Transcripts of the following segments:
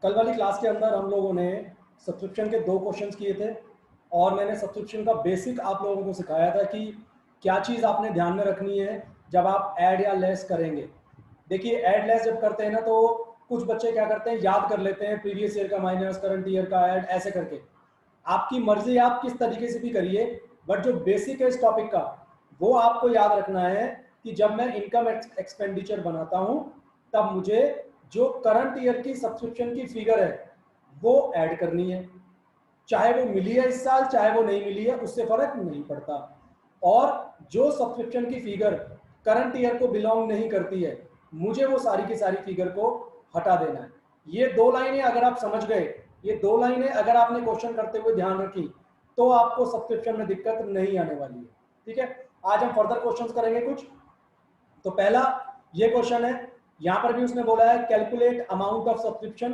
कल वाली क्लास के अंदर हम लोगों ने सब्सक्रिप्शन के 2 क्वेश्चंस किए थे और मैंने सब्सक्रिप्शन का बेसिक आप लोगों को सिखाया था कि क्या चीज़ आपने ध्यान में रखनी है जब आप ऐड या लेस करेंगे। देखिए, ऐड लेस जब करते हैं ना, तो कुछ बच्चे क्या करते हैं, याद कर लेते हैं प्रीवियस ईयर का माइनस, करंट ईयर का ऐड, ऐसे करके। आपकी मर्जी, आप किस तरीके से भी करिए, बट जो बेसिक है इस टॉपिक का वो आपको याद रखना है कि जब मैं इनकम एक्सपेंडिचर बनाता हूं तब मुझे जो करंट ईयर की सब्सक्रिप्शन की फिगर है वो ऐड करनी है। चाहे वो मिली है इस साल, चाहे वो नहीं मिली है, उससे फर्क नहीं पड़ता। और जो सब्सक्रिप्शन की फिगर करंट ईयर को बिलोंग नहीं करती है, मुझे वो सारी की सारी फिगर को हटा देना है। ये 2 लाइनें अगर आप समझ गए, ये 2 लाइनें अगर आपने क्वेश्चन करते हुए ध्यान रखी, तो आपको सब्सक्रिप्शन में दिक्कत नहीं आने वाली है। ठीक है, आज हम फर्दर क्वेश्चंस करेंगे कुछ। तो पहला ये क्वेश्चन है, यहां पर भी उसने बोला है calculate amount of subscription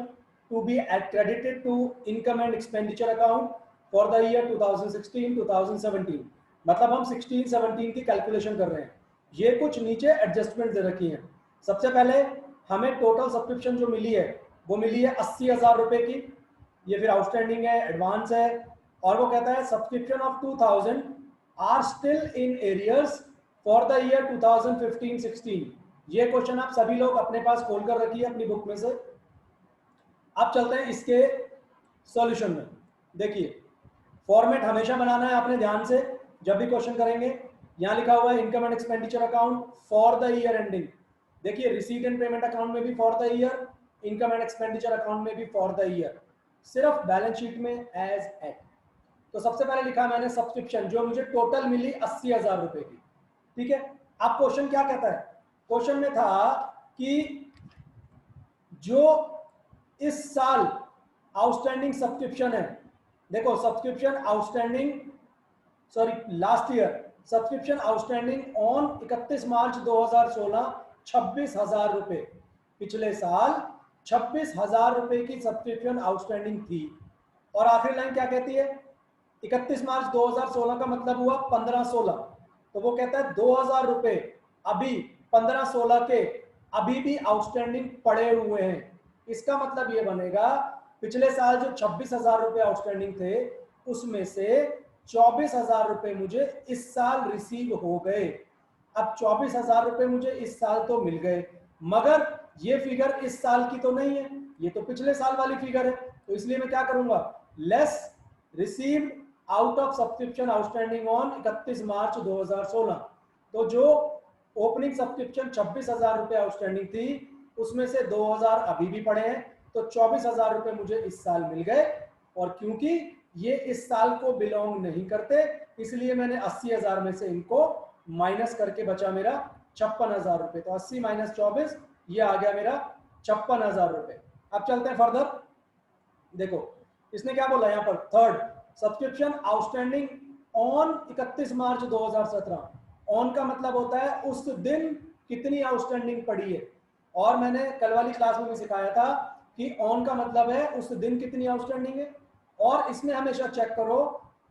to be credited to income and expenditure account for the year 2016-2017। मतलब हम 16-17 की कैलकुलेशन कर रहे हैं। ये कुछ नीचे एडजस्टमेंट दे रखी हैं। सबसे पहले हमें टोटल सब्सक्रिप्शन जो मिली है वो मिली है 80,000 रुपए की। ये फिर आउटस्टैंडिंग है, एडवांस है। और वो कहता है subscription of 2000 are still in arrears for the year 2015-16। ये क्वेश्चन आप सभी लोग अपने पास खोल कर रखिए अपनी बुक में से। अब चलते हैं इसके सॉल्यूशन में। देखिए, फॉर्मेट हमेशा बनाना है आपने ध्यान से जब भी क्वेश्चन करेंगे। यहां लिखा हुआ है income and expenditure account for the year ending. देखिए, रिसीट एंड पेमेंट अकाउंट में भी for the year, income and expenditure account में भी फॉर द ईयर, सिर्फ बैलेंस शीट में एज एट। तो सबसे पहले लिखा मैंने सब्सक्रिप्शन जो मुझे टोटल मिली 80,000 रुपए की। ठीक है, अब क्वेश्चन क्या कहता है? क्वेश्चन में था कि जो इस साल आउटस्टैंडिंग सब्सक्रिप्शन है, देखो subscription outstanding, sorry last year subscription outstanding on 31 मार्च 2016 26,000 रुपए। पिछले साल 26,000 रुपए की सब्सक्रिप्शन आउटस्टैंडिंग थी। और आखिरी लाइन क्या कहती है? 31 मार्च 2016 का मतलब हुआ 15/16। तो वो कहता है 2,000 रुपए अभी 15/16 के अभी भी आउटस्टैंडिंग पड़े हुए हैं। इसका मतलब ये बनेगा पिछले साल जो 26,000 रुपए आउटस्टैंडिंग थे उसमें से 24,000 रुपए मुझे इस साल रिसीव हो गए। अब 24,000 रुपए मुझे इस साल तो मिल गए, मगर ये फिगर इस साल की तो नहीं है, ये तो पिछले साल वाली फिगर है। तो इसलिए मैं क्या करूंगा, less received out of subscription outstanding on 31 मार्च 2016। तो जो ओपनिंग सब्सक्रिप्शन 26,000 रुपए आउटस्टैंडिंग थी उसमें से 2,000 अभी भी पड़े हैं, तो 24,000 रुपए मुझे इस साल मिल गए। और क्योंकि ये इस साल को बिलोंग नहीं करते, इसलिए मैंने 80,000 में से इनको माइनस करके बचा मेरा 56,000 रुपए। तो 80 माइनस 24, ये आ गया मेरा 56,000 रुपए। अब चलते हैं फर्दर। देखो इसने क्या बोला यहाँ पर, third, subscription outstanding on 31 March 2017। On का मतलब होता है उस दिन कितनी आउटस्टैंडिंग पड़ी है। और मैंने कल वाली क्लास में भी सिखाया था कि ऑन का मतलब है उस दिन कितनी आउटस्टैंडिंग है। और इसमें हमेशा चेक करो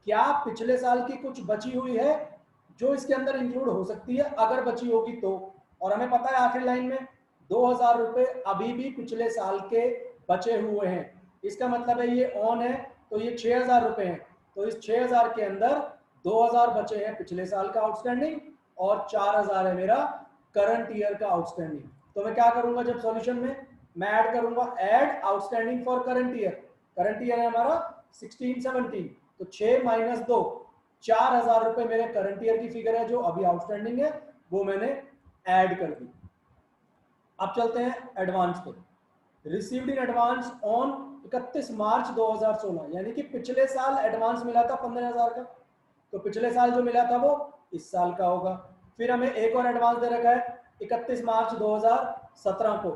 क्या पिछले साल की कुछ बची हुई है जो इसके अंदर इंक्लूड हो सकती है, अगर बची होगी तो। और हमें पता है आखिरी लाइन में 2,000 रुपए अभी भी पिछले साल के बचे हुए हैं। इसका मतलब है ये ऑन है, तो ये 6,000 रुपए हैं। तो इस 6,000 के अंदर 2,000 बचे हैं पिछले साल का आउटस्टैंडिंग और 4,000 है मेरा करंट ईयर का आउटस्टैंडिंग। तो मैं क्या करूंगा जब सॉल्यूशन में, मैं ऐड करूंगा, add outstanding for current year. Current year है हमारा 16-17, तो 6 माइनस 2, 4,000 रुपए मेरे करंट ईयर की फिगर है जो अभी आउटस्टैंडिंग है, वो मैंने ऐड कर दी। अब चलते हैं एडवांस पे। रिसीव्ड इन एडवांस ऑन 31 मार्च 2016, यानी कि पिछले साल एडवांस मिला था 15,000 का, तो पिछले साल जो मिला था वो इस साल का होगा। फिर हमें एक और एडवांस दे रखा है 31 मार्च 2017 को,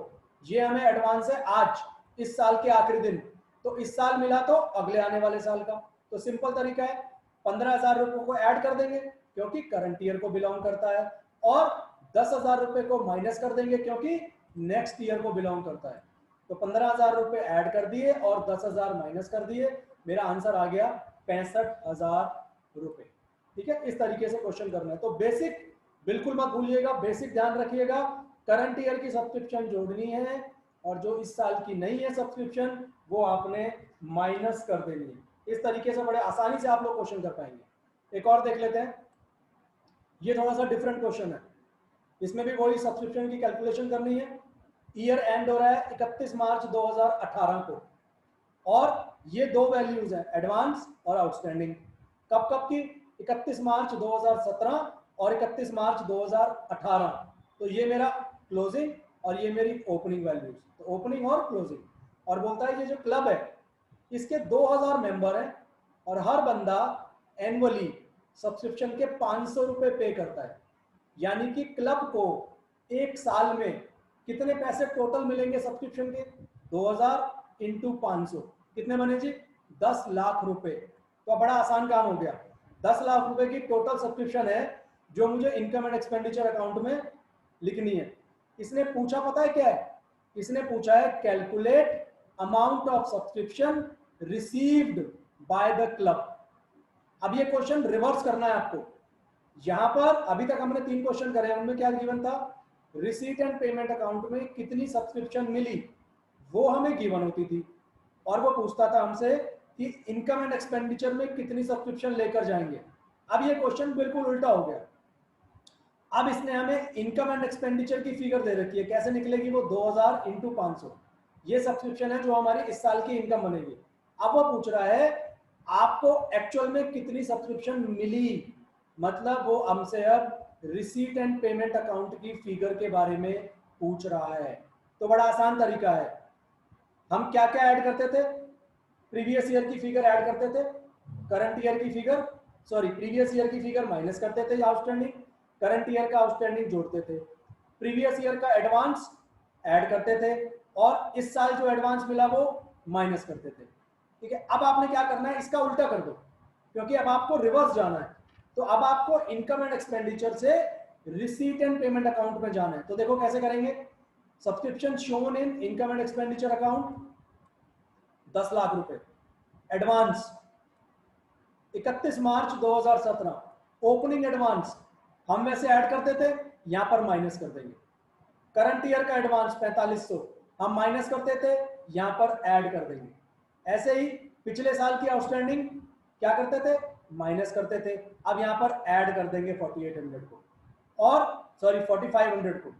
ये हमें एडवांस है आज, इस साल के आखिरी दिन। तो इस साल मिला तो अगले आने वाले साल का। तो सिंपल तरीका है, 15,000 रुपए को ऐड कर देंगे क्योंकि करंट ईयर को बिलोंग करता है, और 10,000 रुपए को माइनस कर देंगे क्योंकि नेक्स्ट ईयर को बिलोंग करता है। तो 15,000 रुपए ऐड कर दिए और 10,000 माइनस कर दिए, मेरा आंसर आ गया 65,000 रुपए। ठीक है, इस तरीके से क्वेश्चन करना है। तो बेसिक बिल्कुल मत भूलिएगा, बेसिक ध्यान रखिएगा। करंट ईयर की सब्सक्रिप्शन जोड़नी है और जो इस साल की नहीं है सब्सक्रिप्शन वो आपने माइनस कर देनी है। इस तरीके से बड़े आसानी से आप लोग क्वेश्चन कर पाएंगे। एक और देख लेते हैं, ये थोड़ा सा डिफरेंट क्वेश्चन है, इसमें भी वही सब्सक्रिप्शन की कैलकुलेशन करनी है। ईयर एंड हो रहा है 31 मार्च 2018 को, और ये दो वैल्यूज हैं, एडवांस और आउटस्टैंडिंग। कब कब की? 31 मार्च 2017 और 31 मार्च 2018। तो ये मेरा क्लोजिंग और ये मेरी ओपनिंग वैल्यूज, तो ओपनिंग और क्लोजिंग। और बोलता है ये जो क्लब है इसके 2000 मेंबर हैं और हर बंदा एनुअली सब्सक्रिप्शन के 500 रुपए पे करता है, यानी कि क्लब को एक साल में कितने पैसे टोटल मिलेंगे सब्सक्रिप्शन के? 2000 इंटू 500 कितने बने जी? 10 लाख रुपए। तो बड़ा आसान काम हो गया, 10 लाख रुपए की टोटल सब्सक्रिप्शन है जो मुझे इनकम एंड एक्सपेंडिचर अकाउंट में लिखनी है। इसने पूछा पता है क्या है? इसने पूछा है calculate amount of subscription received by the club. अब ये क्वेश्चन रिवर्स करना है आपको। यहां पर अभी तक हमने 3 क्वेश्चन करे, उनमें क्या गिवन था? रिसीट एंड पेमेंट अकाउंट में कितनी सब्सक्रिप्शन मिली वो हमें गिवन होती थी, और वो पूछता था हमसे कि इनकम एंड एक्सपेंडिचर में कितनी सब्सक्रिप्शन लेकर जाएंगे। अब ये क्वेश्चन बिल्कुल उल्टा हो गया। अब इसने हमें इनकम एंड एक्सपेंडिचर की फिगर दे रखी है, कैसे निकलेगी वो? 2000 इंटू 500। ये सब्सक्रिप्शन है जो हमारी इस साल की इनकम बनेगी। अब वो पूछ रहा है आपको एक्चुअल में कितनी सब्सक्रिप्शन मिली, मतलब वो हमसे अब रिसीट एंड पेमेंट अकाउंट की फिगर के बारे में पूछ रहा है। तो बड़ा आसान तरीका है, हम क्या क्या ऐड करते थे? प्रीवियस ईयर की फिगर ऐड करते थे, करंट ईयर की फिगर, सॉरी प्रीवियस ईयर की फिगर माइनस करते थे आउटस्टैंडिंग, करंट ईयर का आउटस्टैंडिंग जोड़ते थे, प्रीवियस ईयर का एडवांस ऐड करते थे, और इस साल जो एडवांस मिला वो माइनस करते थे। ठीक है, अब आपने क्या करना है, इसका उल्टा कर दो, क्योंकि अब आपको रिवर्स जाना है। तो अब आपको इनकम एंड एक्सपेंडिचर से रिसीट एंड पेमेंट अकाउंट में जाना है। तो देखो कैसे करेंगे, subscription shown in income and expenditure account 10 lakh रुपए, एडवांस 31 मार्च 2017, ओपनिंग एडवांस हम वैसे ऐड करते थे, यहां पर माइनस कर देंगे। करंट ईयर का एडवांस 4500 हम माइनस करते थे, यहां पर ऐड कर देंगे। ऐसे ही पिछले साल की आउटस्टैंडिंग क्या करते थे? माइनस करते थे। अब यहां पर ऐड कर देंगे 4800 को, और सॉरी 4500 को,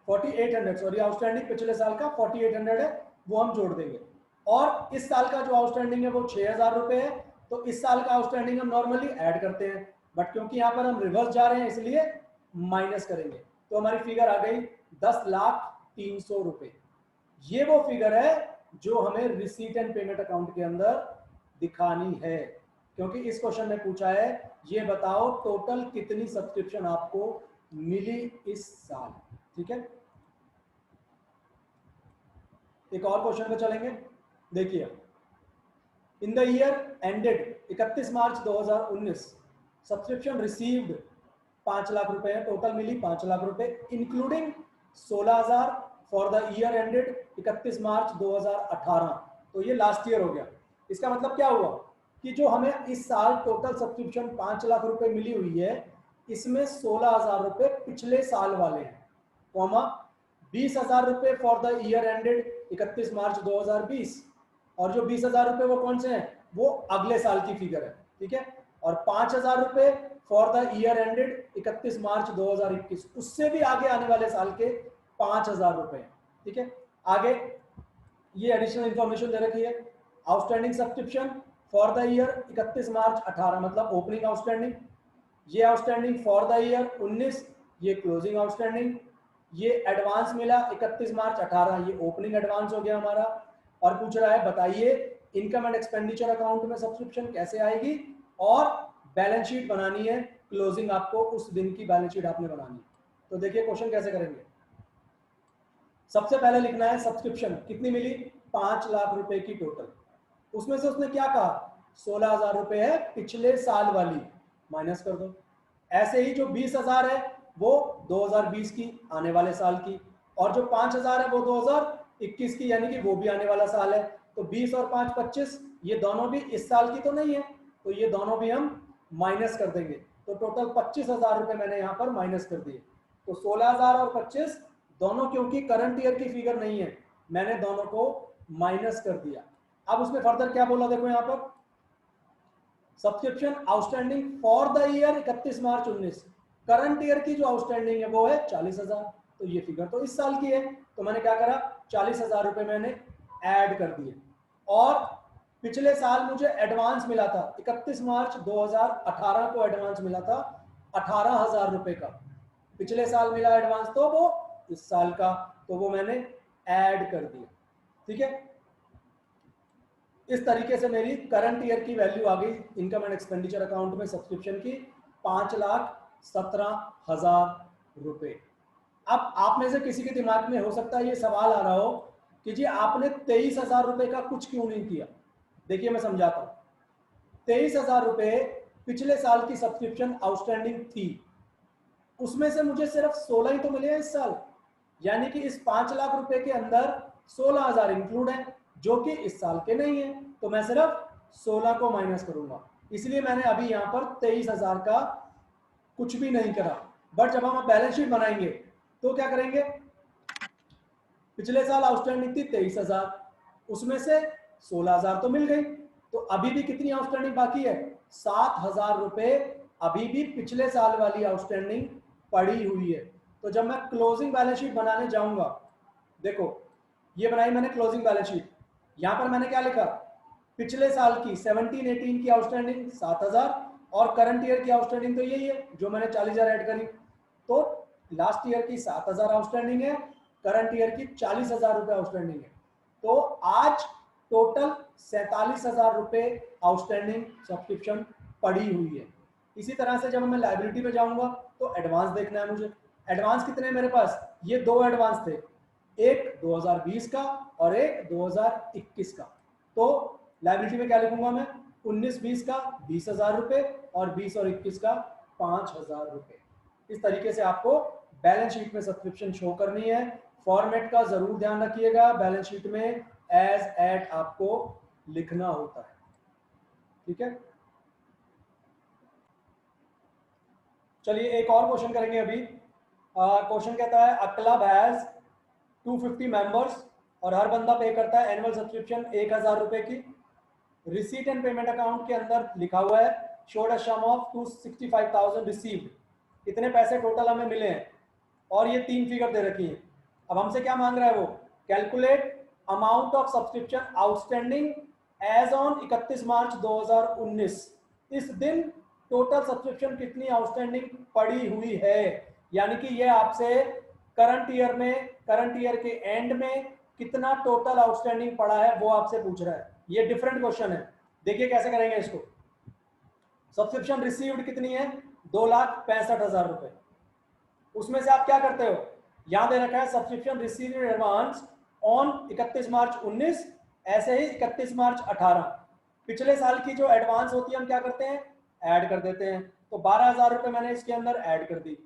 4800 सॉरी आउटस्टैंडिंग पिछले साल का 4800 है वो हम जोड़ देंगे, और इस साल का जो आउटस्टैंडिंग है वो 6000 रुपए है। तो इस साल का आउटस्टैंडिंग हम नॉर्मली ऐड करते हैं, बट क्योंकि यहाँ पर हम रिवर्स जा रहे हैं इसलिए माइनस करेंगे। तो हमारी फिगर आ गई 10,03,000 रुपए। ये वो फिगर है जो हमें रिसीट एंड पेमेंट अकाउंट के अंदर दिखानी है, क्योंकि इस क्वेश्चन में पूछा है ये बताओ टोटल कितनी सब्सक्रिप्शन आपको मिली इस साल। ठीक है, एक और क्वेश्चन पे चलेंगे। देखिए, in the year ended 31 March 2019 subscription received 5 lakh रुपए है, टोटल मिली 5 लाख रुपए, including 16,000 for the year ended 31 मार्च 2018। तो ये लास्ट ईयर हो गया। इसका मतलब क्या हुआ कि जो हमें इस साल टोटल सब्सक्रिप्शन 5 लाख रुपए मिली हुई है, इसमें 16,000 रुपए पिछले साल वाले हैं, कॉमा 20,000 रुपए फॉर द ईयर एंडेड 31 मार्च 2020, और जो 20,000 रुपए वो कौन से हैं? वो अगले साल की फिगर है। ठीक है, और 5,000 रुपए फॉर द ईयर एंडेड 31 मार्च 2021, उससे भी आगे आने वाले साल के 5,000 रुपए। ठीक है, आगे ये एडिशनल इंफॉर्मेशन दे रखी है, outstanding subscription for the year 31 मार्च 18 मतलब ओपनिंग आउटस्टैंडिंग, ये आउटस्टैंडिंग फॉर द ईयर 19, ये क्लोजिंग आउटस्टैंडिंग, ये एडवांस मिला 31 मार्च 18, ये ओपनिंग एडवांस हो गया हमारा। और पूछ रहा है बताइए इनकम एंड एक्सपेंडिचर अकाउंट में सब्सक्रिप्शन कैसे आएगी, और बैलेंस शीट बनानी है, क्लोजिंग आपको उस दिन की बैलेंस शीट आपने बनानी है। तो देखिए क्वेश्चन कैसे करेंगे। सबसे पहले लिखना है सब्सक्रिप्शन कितनी मिली, 5 लाख रुपए की टोटल, उसमें से उसने क्या कहा 16,000 रुपए है पिछले साल वाली, माइनस कर दो। ऐसे ही जो 20,000 है वो 2020 की आने वाले साल की, और जो 5,000 है वो 2021 की, यानी कि वो भी आने वाला साल है। तो 20 और 5 25, ये दोनों भी इस साल की तो नहीं है, तो ये दोनों भी हम माइनस कर देंगे। तो टोटल 25,000 रुपये मैंने यहाँ पर माइनस कर दिए। तो 16,000 और 25 दोनों, क्योंकि करंट ईयर की फिगर नहीं है, मैंने दोनों को माइनस कर दिया। अब उसमें फर्दर क्या बोला, देखो यहाँ पर subscription outstanding for the year 31 March 19, current year की जो आउटस्टैंडिंग है वो है 40,000, तो ये फिगर तो इस साल की है, तो मैंने क्या करा 40,000 रुपये मैंने ऐड कर दिए। और पिछले साल मुझे एडवांस मिला था 31 मार्च 2018 को एडवांस मिला था 18,000 रुपये का, पिछले साल मिला एडवांस तो वो इस साल का, तो वो मैंने ऐड कर दिया। ठीक है, इस तरीके से मेरी करंट ईयर की वैल्यू आ गई इनकम एंड एक्सपेंडिचर अकाउंट में सब्सक्रिप्शन की 5,17,000 रुपये। अब आप में से किसी के दिमाग में हो सकता है ये सवाल आ रहा हो कि जी आपने 23,000 रुपये का कुछ क्यों नहीं किया। देखिए मैं समझाता हूं, 23,000 रुपये पिछले साल की सब्सक्रिप्शन आउटस्टैंडिंग थी, उसमें से मुझे सिर्फ 16 ही तो मिले हैं इस साल, यानी कि इस 5 लाख रुपए के अंदर 16,000 इंक्लूड है जो कि इस साल के नहीं है, तो मैं सिर्फ 16 को माइनस करूंगा, इसलिए मैंने अभी यहां पर 23,000 का कुछ भी नहीं करा। बट जब हम बैलेंस शीट बनाएंगे तो क्या करेंगे, पिछले साल आउटस्टैंडिंग थी 23,000, उसमें से 16,000 तो मिल गई, तो अभी भी कितनी आउटस्टैंडिंग बाकी है, 7,000 रुपए अभी भी पिछले साल वाली आउटस्टैंडिंग पड़ी हुई है। तो जब मैं क्लोजिंग बैलेंस शीट बनाने जाऊंगा, देखो ये बनाई मैंने क्लोजिंग बैलेंस शीट, यहां पर मैंने क्या लिखा, पिछले साल की 17-18 की आउटस्टैंडिंग 7,000 और करंट ईयर की आउटस्टैंडिंग तो यही है जो मैंने 40,000 ऐड करी, तो लास्ट ईयर की 7,000 आउटस्टैंडिंग है, करंट ईयर की 40,000 रुपए आउटस्टैंडिंग है, तो आज टोटल 47,000 रुपए आउटस्टैंडिंग सब्सक्रिप्शन पड़ी हुई है। इसी तरह से जब मैं लाइबिलिटी पे जाऊंगा तो एडवांस देखना है मुझे, एडवांस कितने हैं मेरे पास, ये दो एडवांस थे, एक 2020 का और एक 2021 का, तो लाइबिलिटी में क्या लिखूंगा मैं, 19-20 का 20,000 रुपए और 20 और 21 का 5,000 रुपए। इस तरीके से आपको बैलेंस शीट में सब्सक्रिप्शन शो करनी है। फॉर्मेट का जरूर ध्यान रखिएगा, बैलेंस शीट में एज एट आपको लिखना होता है। ठीक है, चलिए एक और क्वेश्चन करेंगे अभी। क्वेश्चन कहता है अ क्लब हैज 250 मेंबर्स और हर बंदा पे करता है एनुअल सब्सक्रिप्शन 1,000 रुपए की। रिसीट एंड पेमेंट अकाउंट के अंदर लिखा हुआ है showed a sum of 265,000 received, इतने पैसे टोटल हमें मिले हैं और ये 3 फिगर दे रखी है। अब हमसे क्या मांग रहा है वो, calculate amount of subscription outstanding as on 31 March 2019, इस दिन टोटल सब्सक्रिप्शन कितनी आउटस्टैंडिंग पड़ी हुई है, यानी कि ये आपसे करंट ईयर में, करंट ईयर के एंड में कितना टोटल आउटस्टैंडिंग पड़ा है वो आपसे पूछ रहा है। ये डिफरेंट क्वेश्चन है, देखिए कैसे करेंगे इसको। सब्सक्रिप्शन रिसीव्ड कितनी है, 2,65,000 रुपए, उसमें से आप क्या करते हो, यहां दे रखा है सब्सक्रिप्शन रिसीव्ड एडवांस ऑन 31 मार्च 19, ऐसे ही 31 मार्च 18, पिछले साल की जो एडवांस होती है हम क्या करते हैं, ऐड कर देते हैं, तो 12,000 रुपए मैंने इसके अंदर ऐड कर दी।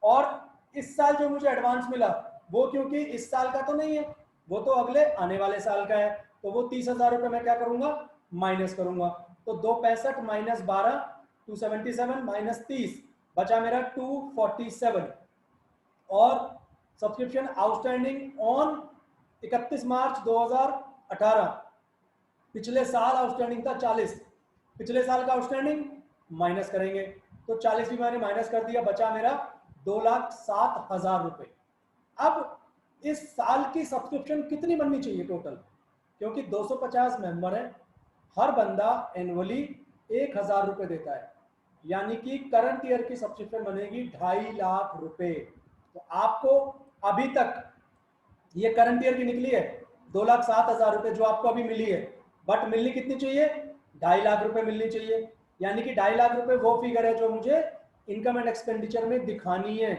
और इस साल जो मुझे एडवांस मिला वो क्योंकि इस साल का तो नहीं है, वो तो अगले आने वाले साल का है, तो वो 30,000 रुपए मैं क्या करूंगा, माइनस करूंगा, तो 265 माइनस 12 277 माइनस 30 बचा मेरा 247, और सब्सक्रिप्शन आउटस्टैंडिंग ऑन 31 मार्च 2018, पिछले साल आउटस्टैंडिंग था 40, पिछले साल का आउटस्टैंडिंग माइनस करेंगे, तो 40 भी मैंने माइनस कर दिया, बचा मेरा 2,07,000 रुपए। अब इस साल की सब्सक्रिप्शन कितनी बननी चाहिए टोटल, क्योंकि 250 मेंबर है, हर बंदा एनुअली 1,000 रुपए देता है, यानी कि करंट ईयर की सब्सक्रिप्शन बनेगी 2.5 लाख रुपए। तो आपको अभी तक ये करंट ईयर की निकली है 2,07,000 रुपए जो आपको अभी मिली है, बट मिलनी कितनी चाहिए, 2.5 लाख रुपए मिलनी चाहिए, यानी कि 2.5 लाख रुपए वो फिगर है जो मुझे इनकम एंड एक्सपेंडिचर में दिखानी है।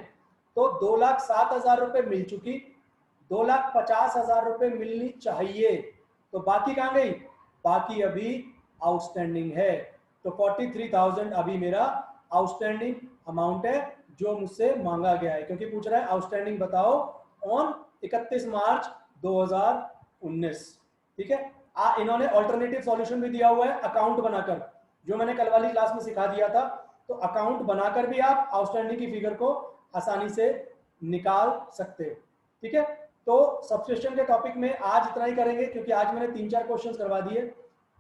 तो 2,07,000 रुपए मिल चुकी, 2,50,000 रुपए मिलनी चाहिए, तो बाकी कहां गई, बाकी अभी आउटस्टैंडिंग है, तो 43,000 अभी मेरा आउटस्टैंडिंग अमाउंट है जो मुझसे मांगा गया है, क्योंकि पूछ रहा है आउटस्टैंडिंग बताओ ऑन 31 मार्च 2019। ठीक है, इन्होंने ऑल्टरनेटिव सॉल्यूशन भी दिया हुआ है अकाउंट बनाकर, जो मैंने कल वाली क्लास में सिखा दिया था तो अकाउंट बनाकर भी आप आउटस्टैंडिंग की फिगर को आसानी से निकाल सकते हो। ठीक है, तो सब्सक्रिप्शन के टॉपिक में आज इतना ही करेंगे, क्योंकि आज मैंने 3-4 क्वेश्चंस करवा दिए।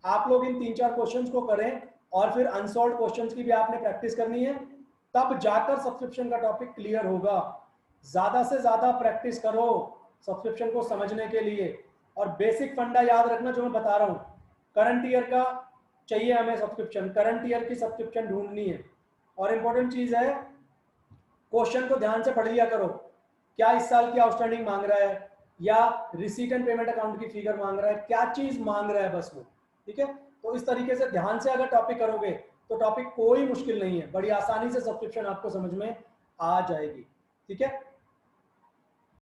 आप लोग इन 3-4 क्वेश्चंस को करें और फिर अनसॉल्व क्वेश्चंस की भी आपने प्रैक्टिस करनी है, तब जाकर सब्सक्रिप्शन का टॉपिक क्लियर होगा। ज्यादा से ज्यादा प्रैक्टिस करो सब्सक्रिप्शन को समझने के लिए, और बेसिक फंडा याद रखना जो मैं बता रहा हूँ। करंट ईयर का चाहिए हमें सब्सक्रिप्शन, करंट ईयर की सब्सक्रिप्शन ढूंढनी है। और इंपॉर्टेंट चीज है, क्वेश्चन को ध्यान से पढ़ लिया करो, क्या इस साल की आउटस्टैंडिंग मांग रहा है या रिसीट एंड पेमेंट अकाउंट की फिगर मांग रहा है, क्या चीज मांग रहा है बस वो। ठीक है, तो इस तरीके से ध्यान से अगर टॉपिक करोगे तो टॉपिक कोई मुश्किल नहीं है, बड़ी आसानी से सब्सक्रिप्शन आपको समझ में आ जाएगी। ठीक है,